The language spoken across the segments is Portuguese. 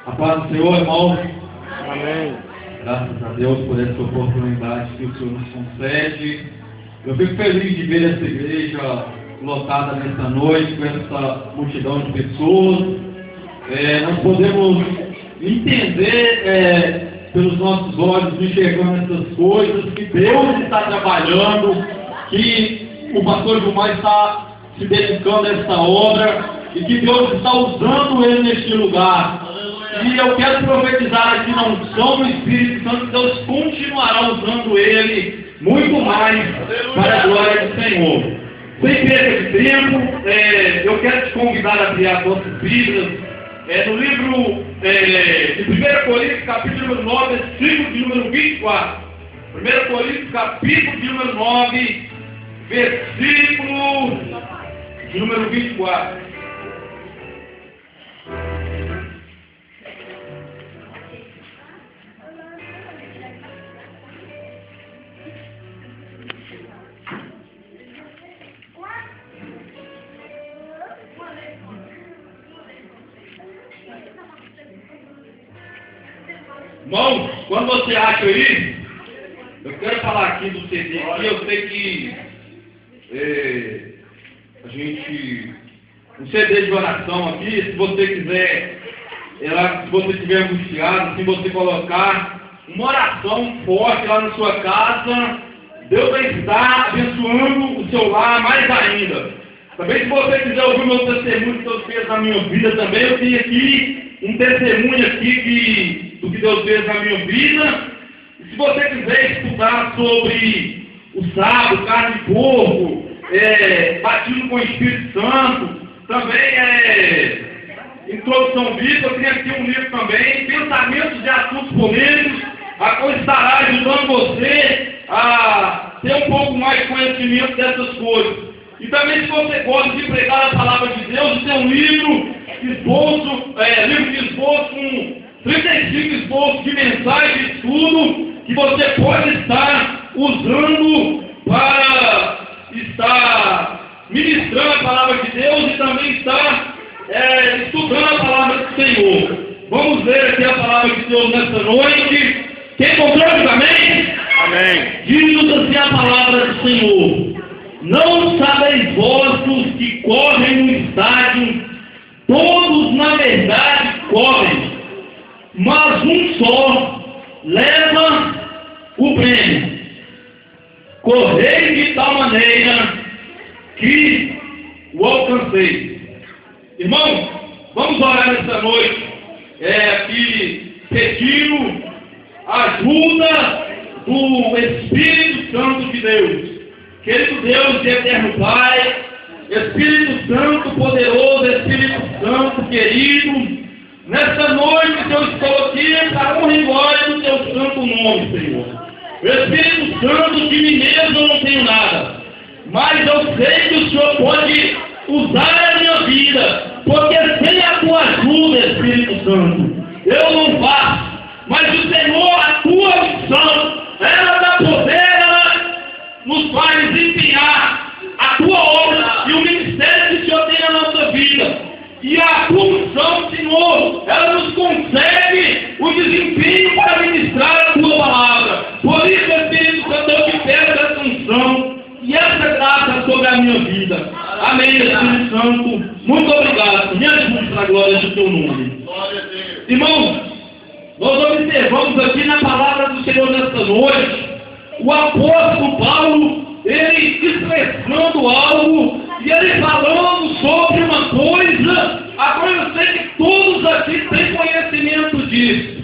A paz do Senhor, irmãos. Amém. Graças a Deus por essa oportunidade que o Senhor nos concede. Eu fico feliz de ver essa igreja lotada nessa noite, com essa multidão de pessoas. Nós podemos entender pelos nossos olhos, enxergando essas coisas, que Deus está trabalhando, que o pastor Gilmar está se dedicando a essa obra e que Deus está usando ele neste lugar. E eu quero profetizar aqui na unção do Espírito Santo que Deus continuará usando ele muito mais para a glória do Senhor. Sem perda de tempo, eu quero te convidar a abrir as vossas Bíblias no livro de 1 Coríntios, capítulo 9, versículo de número 24. 1 Coríntios, capítulo de número 9, versículo de número 24. Irmãos, quando você acha aí, eu quero falar aqui do CD aqui. Eu sei que a gente, um CD de oração aqui, se você quiser, se você estiver angustiado, se você colocar uma oração forte lá na sua casa, Deus vai estar abençoando o seu lar mais ainda. Também, se você quiser ouvir meu testemunho que Deus fez na minha vida também, eu tenho aqui um testemunho aqui do que Deus fez na minha vida. E se você quiser estudar sobre o sábado, carne de porco, batismo com o Espírito Santo, também introdução bíblica, eu tenho aqui um livro também, Pensamentos de Assuntos Polêmicos, a qual estará ajudando você a ter um pouco mais de conhecimento dessas coisas. E também, se você gosta de pregar a palavra de Deus, tem um livro de esboço com 35 esboços de mensagem de estudo que você pode estar usando para estar ministrando a palavra de Deus e também estar estudando a palavra do Senhor. Vamos ver aqui a palavra de Deus nesta noite. Quem encontrou, amém? Amém. Diz-nos assim a palavra do Senhor: não sabeis vós os que correm no estádio, todos na verdade correm, mas um só leva o prêmio. Correi de tal maneira que o alcancei. Irmãos, vamos orar nessa noite, aqui pedindo a ajuda do Espírito Santo de Deus. Querido Deus de eterno Pai, Espírito Santo poderoso, Espírito Santo querido, nesta noite eu estou aqui para a honra e glória do teu santo nome, Senhor. Espírito Santo, de mim mesmo eu não tenho nada, mas eu sei que o Senhor pode usar a minha vida, porque sem a tua ajuda, Espírito Santo, eu não faço. Mas o Senhor, a tua missão, ela dá poder, ela nos faz empenhar a tua obra e o ministério que o Senhor tem na nossa vida. E a tua unção, Senhor, ela nos concede o desempenho para ministrar a tua palavra. Por isso, Espírito Santo, eu te peço essa unção e essa graça sobre a minha vida. Amém, Espírito Santo. Muito obrigado. Me ajude para a glória do teu nome. Irmãos, nós observamos aqui na palavra do Senhor nesta noite o apóstolo Paulo, ele expressando algo e ele falando sobre uma coisa, agora eu sei que todos aqui têm conhecimento disso.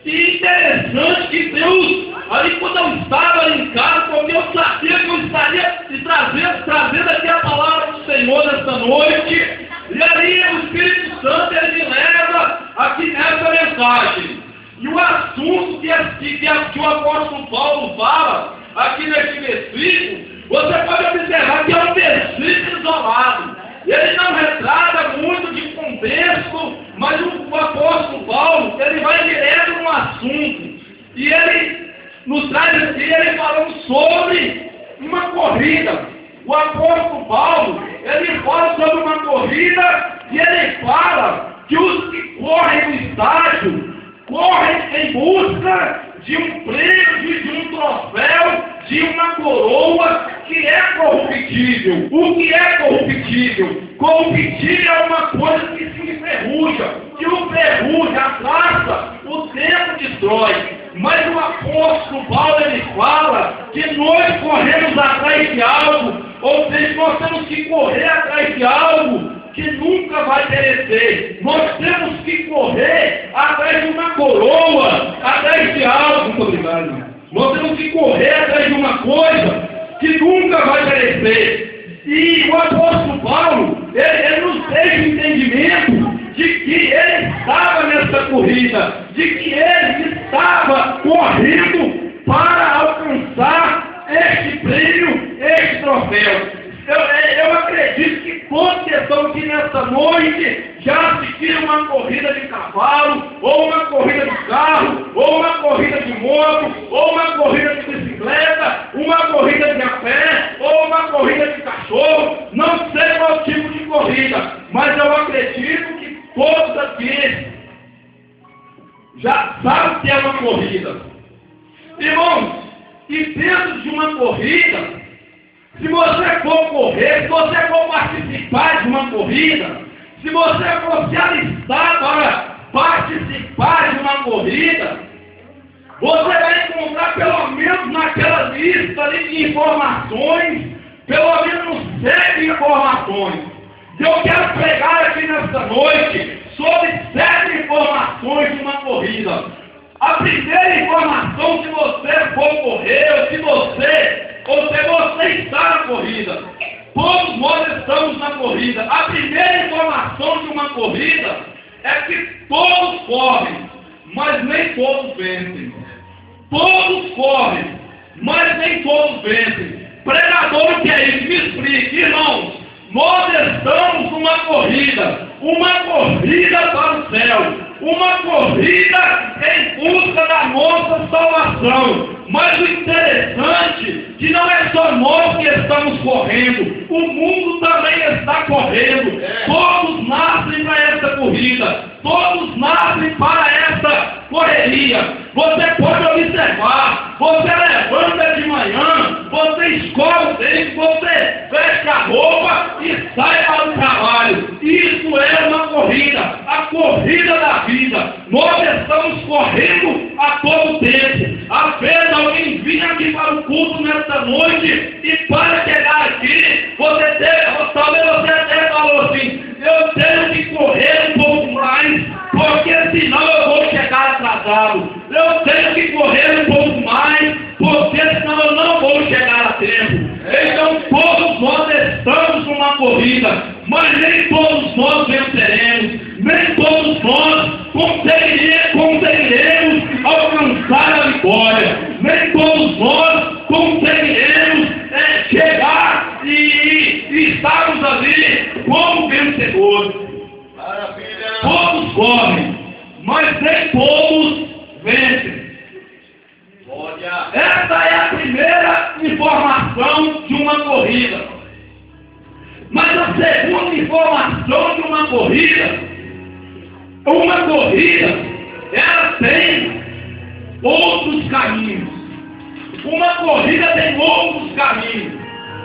E interessante que Deus, ali quando eu estava em casa, porque eu sabia que eu estaria trazendo aqui a palavra do Senhor nesta noite, e ali o Espírito Santo ele me leva aqui nessa mensagem. E o assunto que o apóstolo Paulo fala aqui nesse versículo, você pode observar que é um versículo isolado. Ele não retrata muito de contexto, mas o apóstolo Paulo, ele vai direto no assunto. E ele nos traz aqui, ele falando sobre uma corrida. O apóstolo Paulo, ele fala sobre uma corrida e ele fala que os que correm no estádio, correm em busca de um prêmio, de um troféu, de uma coroa que é corruptível. O que é corruptível? Corruptível é uma coisa que se enferruja, que o ferruja, a traça, o tempo destrói. Mas o apóstolo Paulo, ele fala que nós corremos atrás de algo, ou seja, nós temos que correr atrás de algo que nunca vai perecer. Nós temos que correr atrás de uma coroa, atrás de algo. Muito obrigado, irmão. Nós temos que correr atrás de uma coisa que nunca vai perecer. E o apóstolo Paulo, ele nos deixa o entendimento de que ele estava nessa corrida, de que ele estava correndo para alcançar este prêmio, este troféu. Eu acredito que todos que estão aqui nesta noite já assistiram uma corrida de cavalo, ou uma corrida de carro, ou uma corrida de moto, ou uma corrida de bicicleta, uma corrida de a pé, ou uma corrida de cachorro. Não sei qual tipo de corrida, mas eu acredito que todos aqui já sabem que é uma corrida. Irmãos, e dentro de uma corrida, se você for correr, se você for participar de uma corrida, se você for se alistar para participar de uma corrida, você vai encontrar pelo menos naquela lista ali de informações, pelo menos 7 informações. Eu quero pregar aqui nesta noite sobre 7 informações de uma corrida. A primeira informação, se você for correr, ou se você está na corrida. Todos nós estamos na corrida. A primeira informação de uma corrida é que todos correm, mas nem todos vencem. Todos correm, mas nem todos vencem. Pregador, o que é isso? Me explique, irmãos. Nós estamos numa corrida para o céu, uma corrida em busca da nossa salvação. Mas o interessante é que não é só nós que estamos correndo, o mundo também está correndo. Todos nascem para essa corrida, todos nascem para essa correria. Você pode observar, você levanta de manhã, você escova o dente, você veste a roupa e sai para o trabalho. Isso é uma corrida, a corrida da vida. Nós estamos correndo a todo tempo. Às vezes alguém vinha aqui para o culto nesta noite e para chegar aqui, talvez você até falou assim: eu tenho que correr um pouco mais, porque senão eu vou chegar atrasado. Eu tenho que correr um pouco mais, porque senão eu não vou chegar a tempo. Então todos nós estamos numa corrida, mas nem todos nós venceremos, nem todos nós conseguiremos alcançar a vitória, nem todos nós conseguiremos chegar e estarmos ali como vencedores. Todos correm, mas nem todos vencem. Essa é a primeira informação de uma corrida. Mas a segunda informação de uma corrida, ela tem outros caminhos. Uma corrida tem outros caminhos.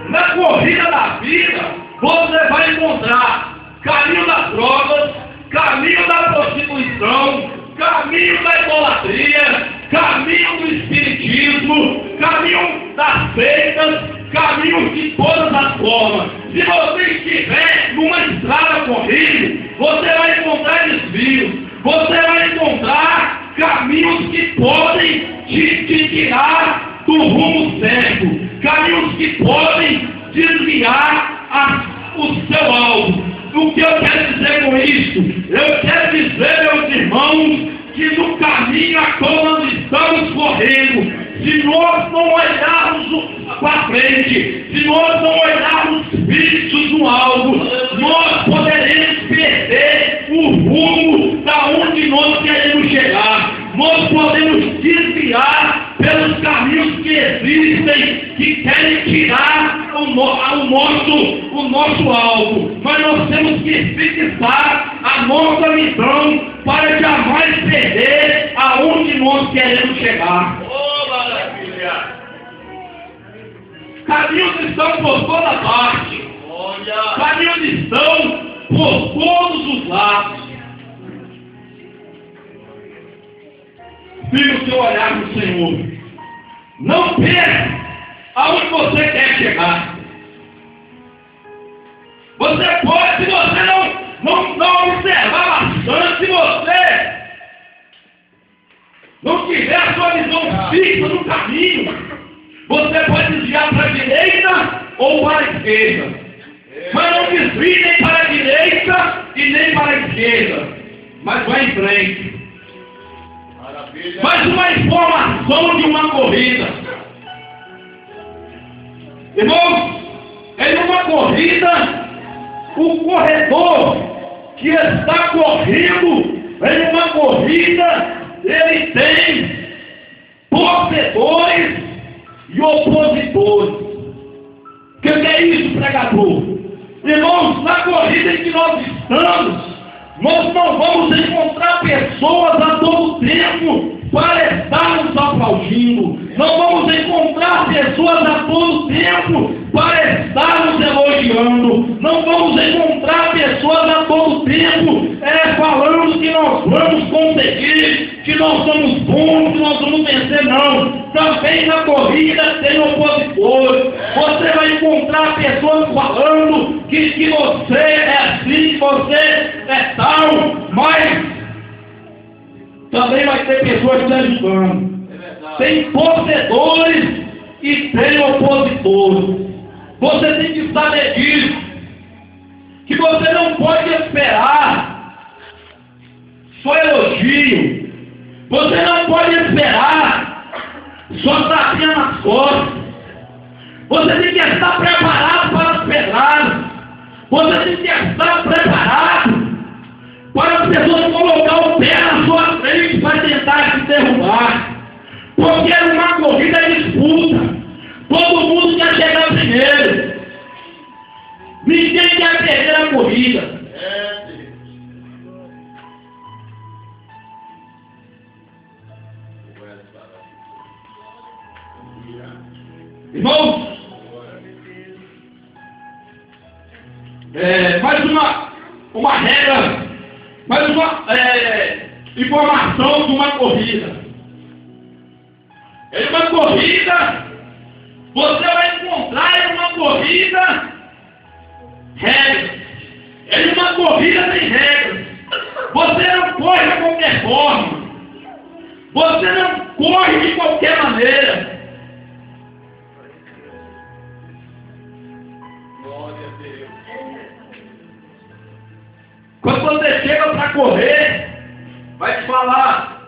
Na corrida da vida, você vai encontrar caminho das drogas, caminho da prostituição, caminho da idolatria, caminho do espiritismo, caminho das seitas, caminho de todas as formas. Se você estiver numa estrada correndo, você vai encontrar desvios, você vai encontrar caminhos que podem te tirar do rumo certo, caminhos que podem desviar o seu alvo. O que eu quero dizer com isso? Eu quero dizer, meus irmãos, que no caminho a qual nós estamos correndo, se nós não olharmos para frente, se nós não olharmos fixos no alvo, nós poderemos perder o rumo da onde nós queremos chegar. Nós podemos desviar pelos caminhos que existem, que querem tirar o nosso alvo. Mas nós temos que fixar a nossa missão para jamais perder aonde nós queremos chegar. Oh, maravilha! Caminhos estão por toda parte. Olha! Caminhos estão por todos os lados. Fique o seu olhar no Senhor. Não perca aonde você quer chegar. Você pode, se você não observar bastante, se você não tiver a sua visão fixa no caminho, você pode desviar para a direita ou para a esquerda. Mas não desvie nem para a direita e nem para a esquerda. Mas vai em frente. Maravilha! Faz uma informação de uma corrida. Irmãos, em uma corrida, o corredor que está correndo em uma corrida, ele tem torcedores e opositores. O que é isso, pregador? Irmãos, na corrida em que nós estamos, nós não vamos encontrar pessoas a todo tempo para estar nos aplaudindo. Não vamos encontrar pessoas a todo tempo para estar nos elogiando. Não vamos encontrar pessoas a todo tempo falando que nós vamos conseguir, que nós somos bons, que nós vamos vencer. Não. Também na corrida tem opositores. Você vai encontrar pessoas falando que você é assim, que você é tal, mas também vai ter pessoas te ajudando. Tem torcedores e tem opositores. Você tem que saber disso. Que você não pode esperar só elogio. Você não pode esperar só tapinha nas costas. Você tem que estar preparado para as pedradas. Você tem que estar preparado para as pessoas colocar o pé na sua frente para tentar te derrubar. Porque é uma corrida disputa. Todo mundo quer chegar primeiro. Ninguém quer perder a corrida. Irmãos, mais uma regra, mais uma informação de uma corrida. Em uma corrida, você vai encontrar em uma corrida regras. Em uma corrida tem regras. Você não corre de qualquer forma. Você não corre de qualquer maneira. Glória a Deus! Quando você chega para correr, vai te falar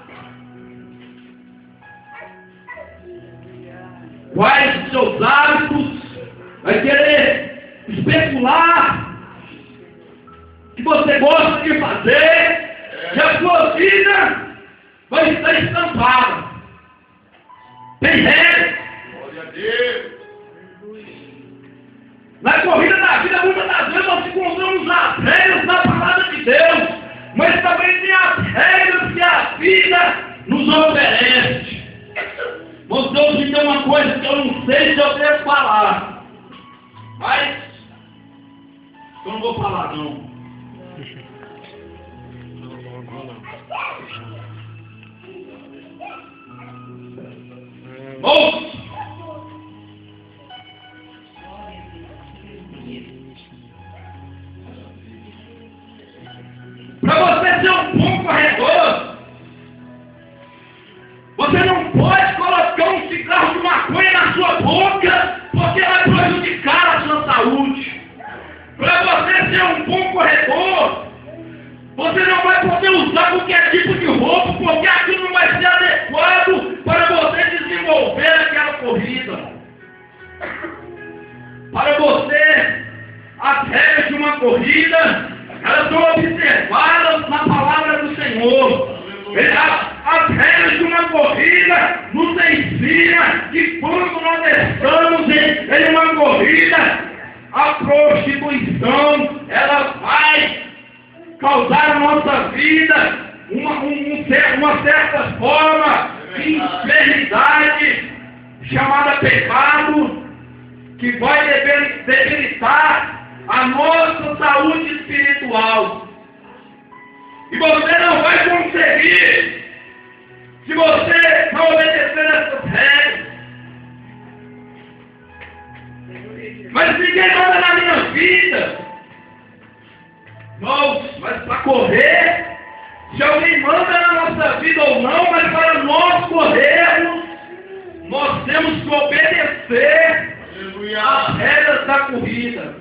quais os seus hábitos, vai querer especular o que você gosta de fazer, e a sua vida vai estar estampada. Tem regra. Glória a Deus! Na corrida da vida, muitas das vezes nós encontramos as regras da palavra de Deus, mas também tem as regras que a vida nos oferece. Mas Deus me deu uma coisa que eu não sei se eu devo falar. Mas eu não vou falar não. Ouça! Para você ser um bom corredor, você não pode colocar um cigarro de maconha na sua boca, porque vai prejudicar a sua saúde. Para você ser um bom corredor, você não vai poder usar qualquer tipo de roupa, porque aquilo não vai ser adequado para você desenvolver aquela corrida. Para você, as regras de uma corrida, elas são observadas na palavra do Senhor. As regras de uma corrida nos ensina que quando nós estamos em uma corrida, a prostituição, ela vai causar a nossa vida uma certa forma de enfermidade chamada pecado, que vai debilitar a nossa saúde espiritual. E você não vai conseguir se você não obedecer essas regras. Mas ninguém manda na minha vida. Mas para correr, se alguém manda na nossa vida ou não, mas para nós corrermos, nós temos que obedecer às regras da corrida.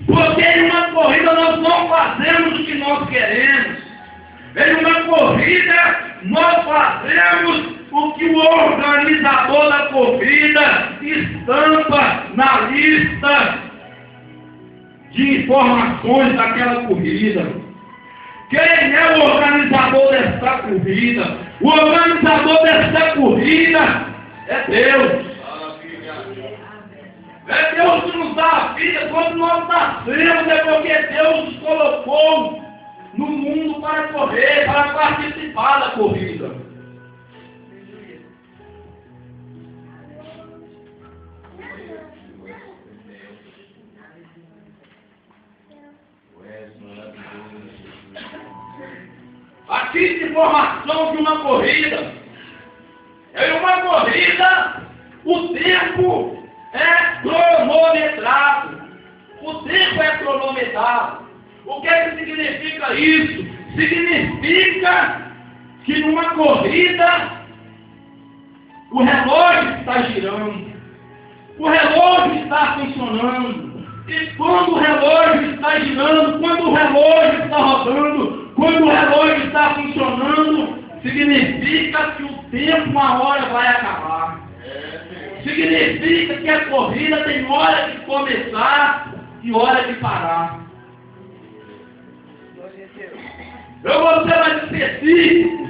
Porque em uma corrida nós não fazemos o que nós queremos. Em uma corrida nós fazemos o que o organizador da corrida estampa na lista de informações daquela corrida. Quem é o organizador desta corrida? O organizador desta corrida é Deus. É Deus que nos dá a vida quando nós nascemos, é porque Deus nos colocou no mundo para correr, para participar da corrida. Aqui de informação de uma corrida. Em uma corrida, o tempo é cronometrado. O tempo é cronometrado. O que é que significa isso? Significa que numa corrida o relógio está girando. O relógio está funcionando. E quando o relógio está girando, quando o relógio está rodando, quando o relógio está funcionando, significa que o tempo uma hora vai acabar. Significa que a corrida tem hora de começar e hora de parar. Eu vou ser mais específico.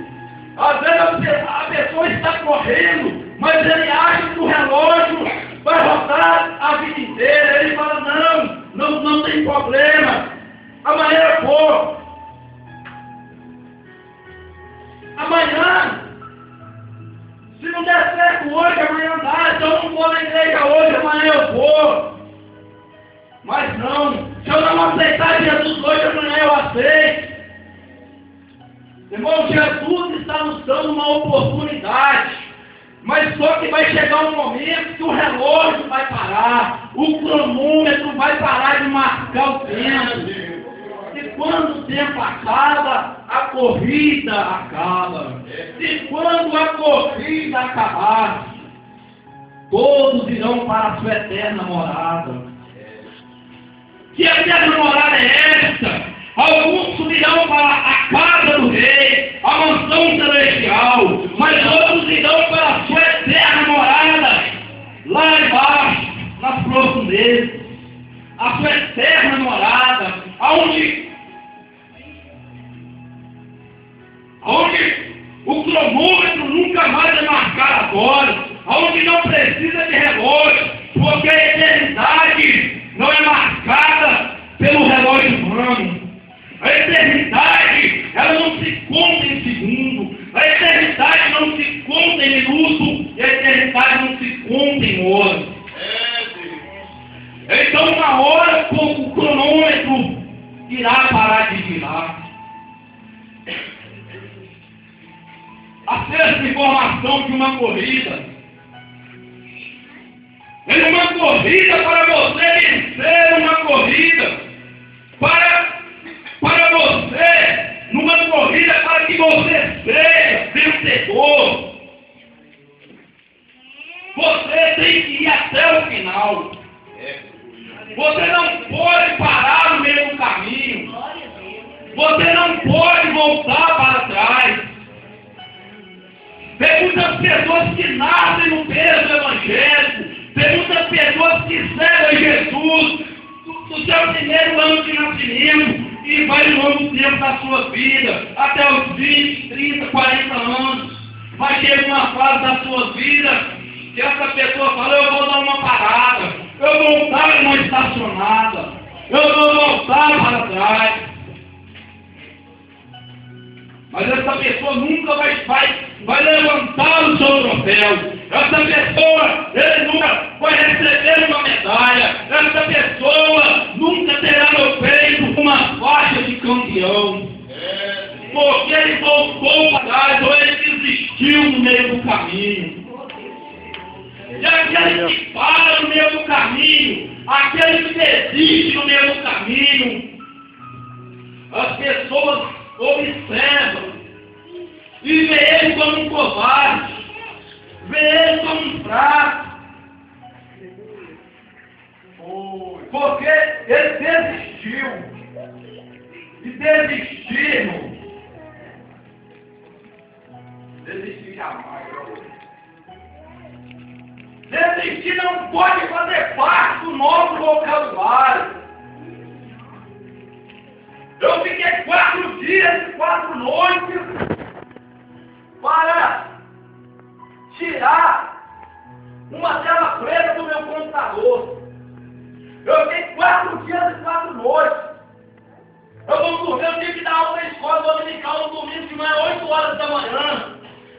Às vezes a pessoa está correndo, mas ele acha que o relógio vai rodar a vida inteira. Ele fala, não tem problema. Amanhã eu vou. Amanhã, se não der certo hoje, amanhã dá. Se eu não vou na igreja hoje, amanhã eu vou. Mas não, se eu não aceitar Jesus hoje, amanhã eu aceito. Irmão, Jesus está nos dando uma oportunidade. Mas só que vai chegar um momento que o relógio vai parar, o cronômetro vai parar de marcar o tempo. E quando o tempo acaba, a corrida acaba. E quando a corrida acabar, todos irão para a sua eterna morada. Que eterna morada é esta? Alguns subirão para a casa do rei, a mansão celestial, mas outros irão para a sua eterna morada, lá embaixo, nas profundezas. A sua eterna morada, onde o cronômetro nunca mais vai marcar agora, onde não precisa de relógio, porque a eternidade não é marcada pelo relógio humano. A eternidade, ela não se conta em segundo, a eternidade não se conta em minuto, e a eternidade não se conta em horas. Então, uma hora, o cronômetro irá parar de girar. A sexta informação de uma corrida. Em uma corrida, para você vencer uma corrida, para você, numa corrida, para que você seja vencedor, você tem que ir até o final. Você não pode parar no meio do caminho. Você não pode voltar para trás. Tem muitas pessoas que nascem no berço evangélico. Tem muitas pessoas que servem Jesus no seu primeiro ano de nascimento e vai no longo tempo da sua vida, até os 20, 30, 40 anos. Vai ter uma fase da sua vida que essa pessoa fala, eu vou dar uma parada, eu vou voltar numa estacionada, eu vou voltar para trás. Mas essa pessoa nunca vai levantar o seu troféu. Essa pessoa, ele nunca vai receber uma medalha. Essa pessoa nunca terá no peito uma faixa de campeão. Porque ele voltou para trás ou ele desistiu no meio do caminho. E aquele que para no meio do caminho, aquele que desiste no meio do caminho, as pessoas observam e vê ele como um covarde, vê ele como um fraco, porque ele desistiu. E desistir jamais. Desistir não pode fazer parte do nosso vocabulário. Eu fiquei 4 dias e 4 noites para tirar uma tela preta do meu computador. Eu fiquei 4 dias e 4 noites. Eu tive que dar aula na escola dominical no domingo de manhã, 8 horas da manhã.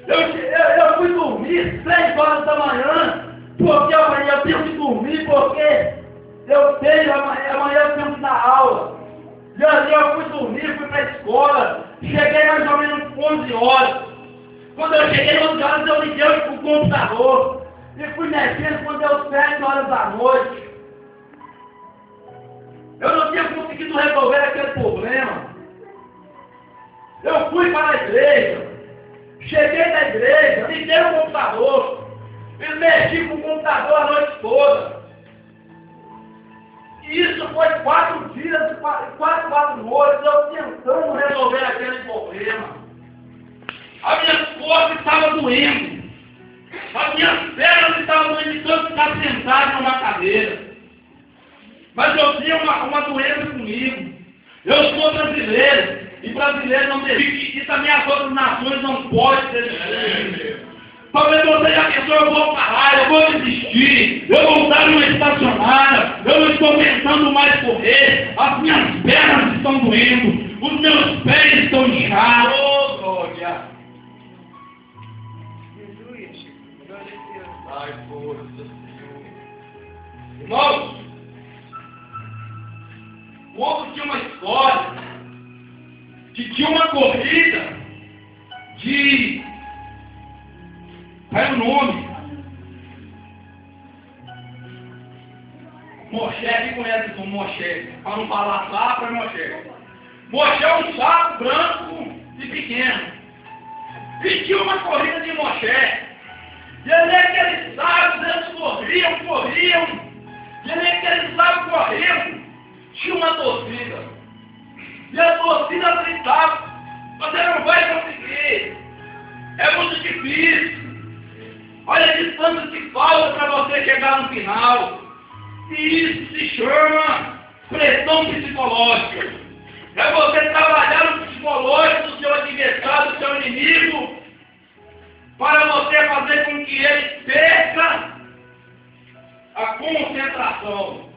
Eu fui dormir 6 horas da manhã, porque amanhã eu tenho que dormir, porque amanhã eu tenho que dar aula. E ali eu fui dormir, fui para a escola, cheguei mais ou menos 11 horas. Quando eu cheguei 11 horas, eu liguei o computador e fui mexendo quando deu 7 horas da noite. Eu não tinha conseguido resolver aquele problema. Eu fui para a igreja, cheguei na igreja, liguei o computador e mexi com o computador a noite toda. E isso foi 4 dias, 4 noites, eu tentando resolver aquele problema. As minhas costas estavam doendo, as minhas pernas estavam doendo de tanto ficar sentado numa cadeira. Mas eu tinha uma doença comigo. Eu sou brasileiro, e brasileiro não desiste, e também as outras nações não podem desistir. Talvez você já pensou, eu vou parar, eu vou desistir, eu vou estar numa estacionária, eu não estou pensando mais correr, as minhas pernas estão doendo, os meus pés estão inchados. Oh, glória! Ai, força, Senhor. Irmãos, o outro tinha uma história que tinha uma corrida de... Qual é o nome? Moché, quem conhece o Moché? Para não falar sapo, é Moché. Moché é um sapo branco e pequeno. E tinha uma corrida de Moché. E ali aqueles sapos, eles corriam. E ali aqueles sapos corriam. Tinha uma torcida. E a torcida gritava: você não vai conseguir. É muito difícil. Olha a distância que falta para você chegar no final. E isso se chama pressão psicológica. É você trabalhar no psicológico do seu adversário, do seu inimigo, para você fazer com que ele perca a concentração.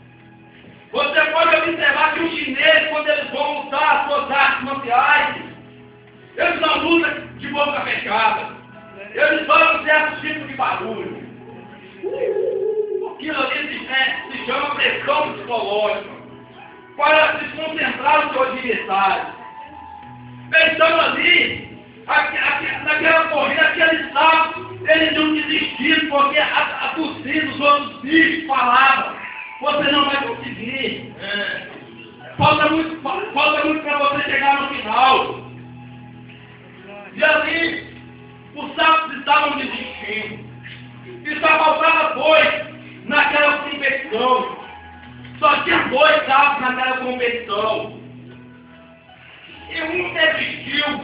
Você pode observar que os chineses, quando eles vão lutar as suas artes marciais, eles não lutam de boca fechada. Eles fazem certo tipo de barulho. Aquilo ali se chama pressão psicológica, para se concentrar no seu adversário. Então ali, naquela corrida, aqueles sapos, eles não desistiram, porque a torcida, os outros bichos falavam: você não vai conseguir. Falta muito para você chegar no final. E ali, os sapos estavam desistindo. E só faltava 2 naquela competição. Só tinha 2 sapos naquela competição. E um desistiu.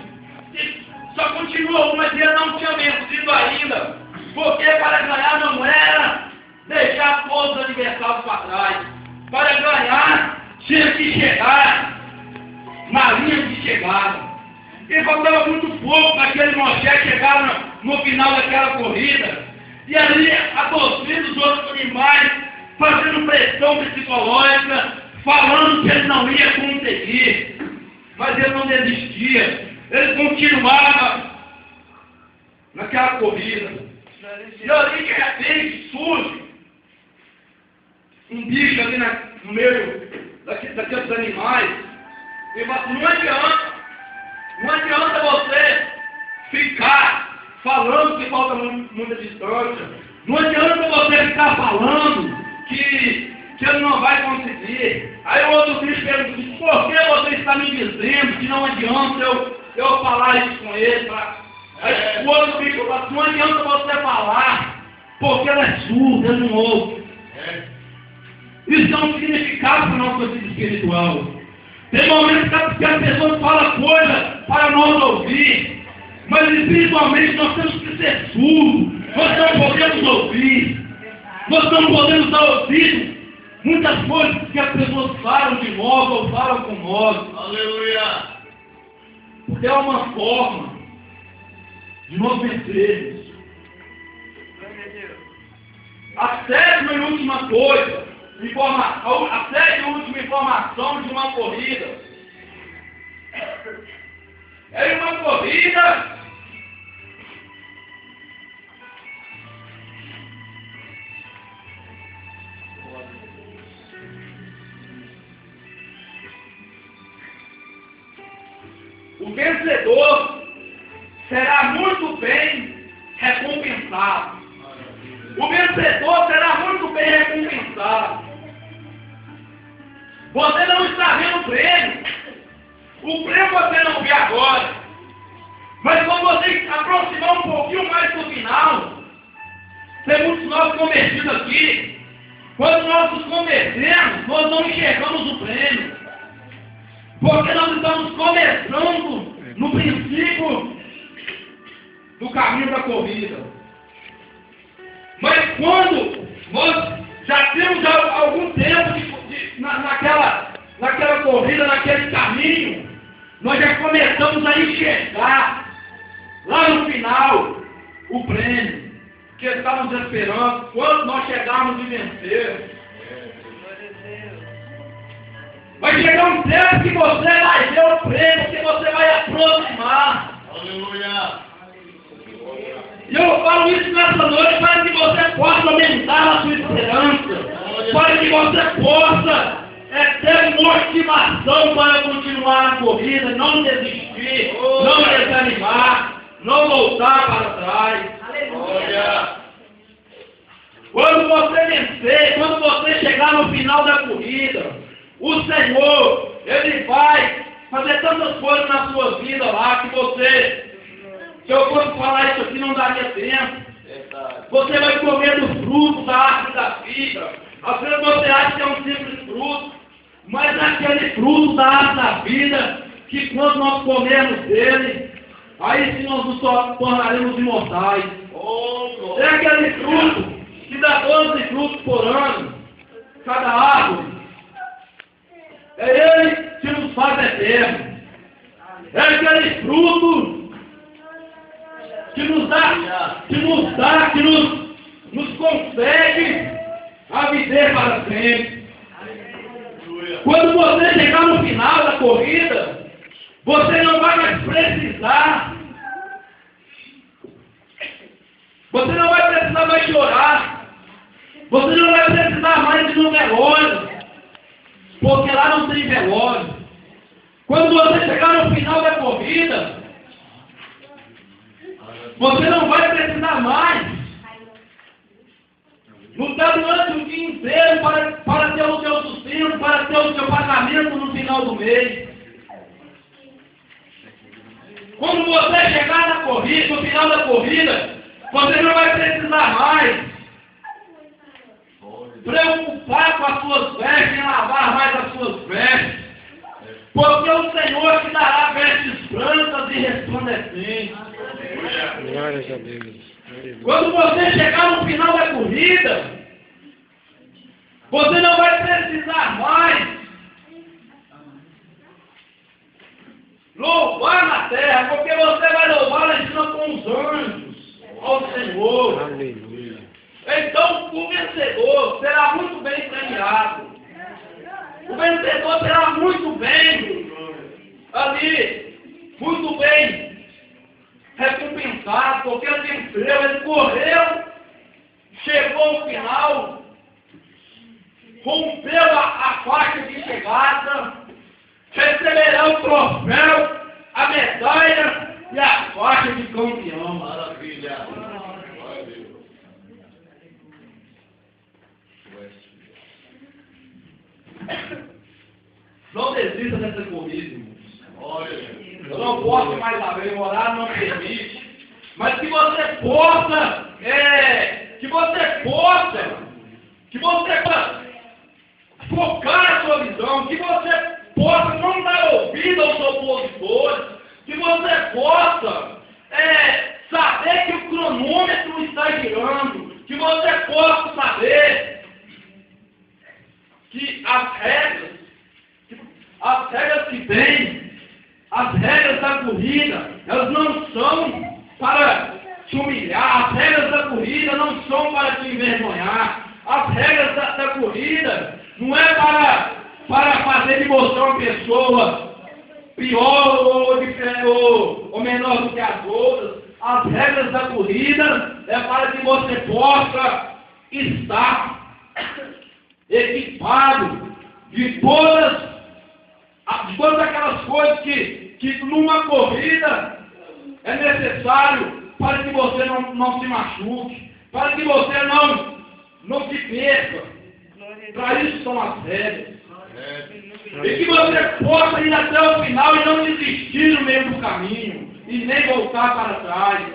E só continuou, mas ele não tinha vencido ainda. Porque para ganhar não era deixar todos os adversários para trás. Para ganhar, tinha que chegar na linha de chegada. E faltava muito pouco para aquele Moché chegar no final daquela corrida. E ali a torcida dos outros animais fazendo pressão psicológica, falando que ele não ia conseguir. Mas ele não desistia. Ele continuava naquela corrida. E ali, de repente, surge um bicho ali no meio daqueles animais. E não adianta você ficar falando que falta muita distância. Não adianta você ficar falando que ele não vai conseguir. Aí o outro bicho pergunta: por que você está me dizendo que não adianta eu falar isso com ele? Aí o outro bicho fala: não adianta você falar, porque ele é surdo, ele não ouve. Isso é um significado para a nossa vida espiritual. Tem momentos que as pessoas falam coisas para nós ouvir, mas espiritualmente nós temos que ser surdos. Nós não podemos ouvir. Nós não podemos dar ouvido muitas coisas que as pessoas falam de nós ou falam com nós. Aleluia! Porque é uma forma de nós vencermos. A sétima e última coisa, a sétima e última informação de uma corrida. É uma corrida o vencedor será muito bem recompensado. O vencedor será muito bem recompensado. Você não está vendo o prêmio. O prêmio você não vê agora. Mas quando você se aproximar um pouquinho mais do final, tem muitos nós convertidos aqui. Quando nós nos convertemos, nós não enxergamos o prêmio. Porque nós estamos começando no princípio do caminho da corrida. Mas quando nós já temos algum tempo naquela corrida, naquele caminho, nós já começamos a enxergar lá no final o prêmio que estamos esperando quando nós chegarmos e vencermos. Vai chegar um tempo que você vai ver o prêmio, que você vai aproximar. Aleluia! E eu falo isso nessa noite para que você possa aumentar a sua esperança. Para que você possa ter motivação para continuar na corrida, não desistir, não desanimar, não voltar para trás. Aleluia! Quando você vencer, quando você chegar no final da corrida, o Senhor, Ele vai fazer tantas coisas na sua vida lá que você, se eu fosse falar isso aqui, não daria tempo. Você vai comer do fruto da árvore da vida. Às vezes você acha que é um simples fruto, mas é aquele fruto da árvore da vida que quando nós comermos dele, aí sim nós nos tornaremos imortais. É aquele fruto que dá 12 frutos por ano, cada árvore. É Ele que nos faz eterno. É aquele fruto que nos concede a viver para sempre. Quando você chegar no final da corrida, você não vai mais precisar. Você não vai precisar mais chorar. Você não vai precisar mais de um velório. Porque lá não tem velório. Quando você chegar no final da corrida, você não vai precisar mais lutar durante o dia inteiro para ter o seu sustento, para ter o seu pagamento no final do mês. Quando você chegar na corrida, no final da corrida, você não vai precisar mais preocupar com as suas vestes, em lavar mais as suas vestes, porque o Senhor te dará vestes brancas e resplandecentes. Glórias a Deus. Quando você chegar no final da corrida, você não vai precisar mais louvar na terra, porque você vai louvar lá em cima com os anjos ao Senhor. Aleluia. Então o vencedor será muito bem premiado. O vencedor será muito bem ali, muito bem cansado, porque ele venceu, ele correu, chegou ao final, rompeu a faixa de chegada, receberá o troféu, a medalha e a faixa de campeão. Maravilha. Não desista dessa corrida, irmãos. Olha, Eu não posso mais abrir, o horário não permite. Mas que você possa, focar a sua visão, que você possa não dar ouvido aos opositores, que você possa saber que o cronômetro está girando, que você possa saber que as regras que tem, as regras da corrida, elas não são para te humilhar, as regras da corrida não são para te envergonhar, as regras da corrida não é para fazer de você uma pessoa pior ou menor do que as outras. As regras da corrida é para que você possa estar equipado de todas aquelas coisas que numa corrida é necessário para que você não se machuque, para que você não se perca. Para isso são as regras. E que você possa ir até o final e não desistir no meio do caminho e nem voltar para trás.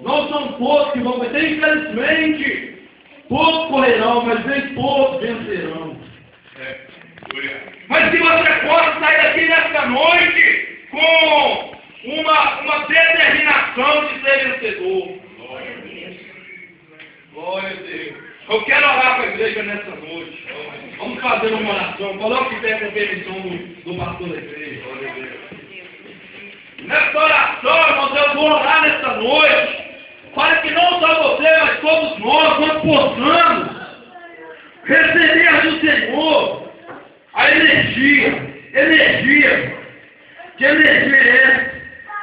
Não são todos que vão vencer, infelizmente, todos correrão, mas nem todos vencerão. Mas que você possa sair daqui nesta noite com uma determinação de ser vencedor. glória a Deus. Eu quero orar para a igreja nessa noite. Vamos fazer uma oração. Coloque pé com a permissão do pastor da igreja. Nessa oração, irmãos, eu vou orar nessa noite para que não só você, mas todos nós possamos receber do Senhor a energia. Que energia é essa?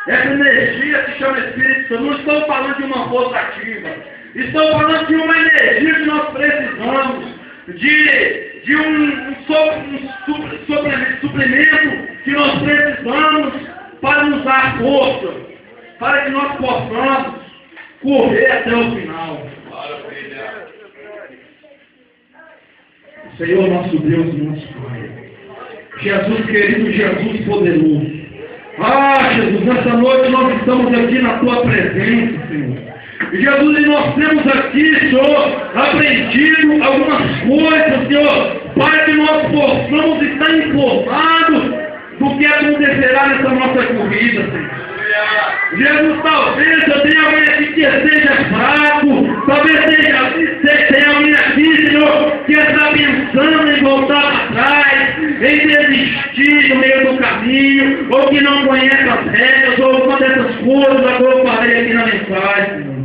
Essa energia se chama Espírito Santo. Não estou falando de uma força ativa. Estou falando de uma energia que nós precisamos, de um suplemento que nós precisamos para nos dar força, para que nós possamos correr até o final. Senhor nosso Deus e nosso Pai, Jesus querido, Jesus poderoso. Jesus, nessa noite nós estamos aqui na Tua presença, Senhor. Jesus, e nós temos aqui, Senhor, aprendido algumas coisas, Senhor, para que nós possamos estar informados do que acontecerá nessa nossa corrida, Senhor. Jesus, talvez eu tenha alguém aqui que seja fraco, talvez tenha alguém aqui, Senhor, que está pensando em voltar para trás, em desistir no meio do caminho, ou que não conhece as regras, ou alguma dessas coisas que eu falei aqui na mensagem, Senhor.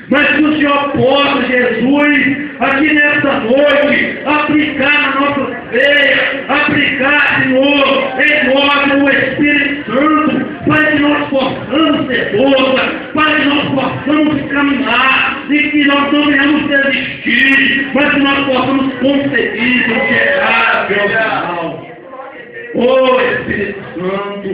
Mas que o Senhor possa, Jesus, aqui nesta noite, aplicar na nossa veia, aplicar, Senhor, em nós o Espírito Santo, para que nós possamos ser força, para que nós possamos caminhar, e que nós não venhamos desistir, mas que nós possamos conseguir chegar até o final. Espírito Santo,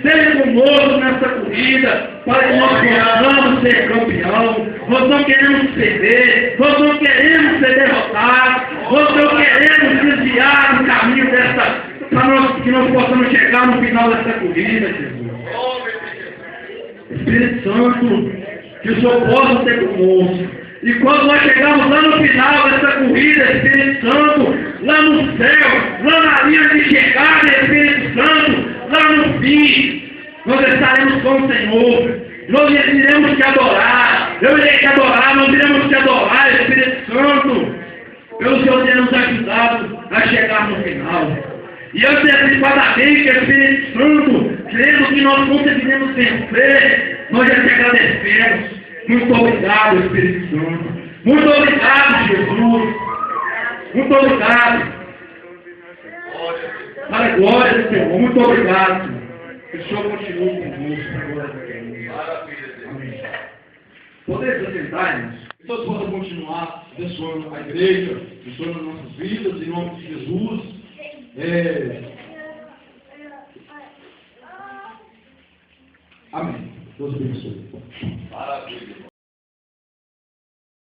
seja conosco nessa corrida, para que nós possamos ser campeão. Nós não queremos perder, nós não queremos ser derrotados, nós não queremos desviar do caminho para que nós possamos chegar no final dessa corrida, Jesus. Espírito Santo, que o Senhor possa ser conosco. E quando nós chegarmos lá no final dessa corrida, Espírito Santo, lá no céu, lá na linha de chegada, Espírito Santo, lá no fim, nós estaremos com o Senhor. Nós iremos te adorar. Eu irei te adorar, nós iremos te adorar, Espírito Santo, pelo Senhor ter nos ajudado a chegar no final. E antecipadamente, Espírito Santo, crendo que nós conseguiremos vencer, nós já te agradecemos. Muito obrigado, Espírito Santo. Muito obrigado, Jesus. Muito obrigado. Para a glória do Senhor. Muito obrigado, Senhor. Que o Senhor continue conosco para a glória do Senhor. Amém. Podemos assentar, irmãos? Todos podem continuar abençoando a igreja, abençoando as nossas vidas, em nome de Jesus. Amém. Deus abençoe. Maravilha.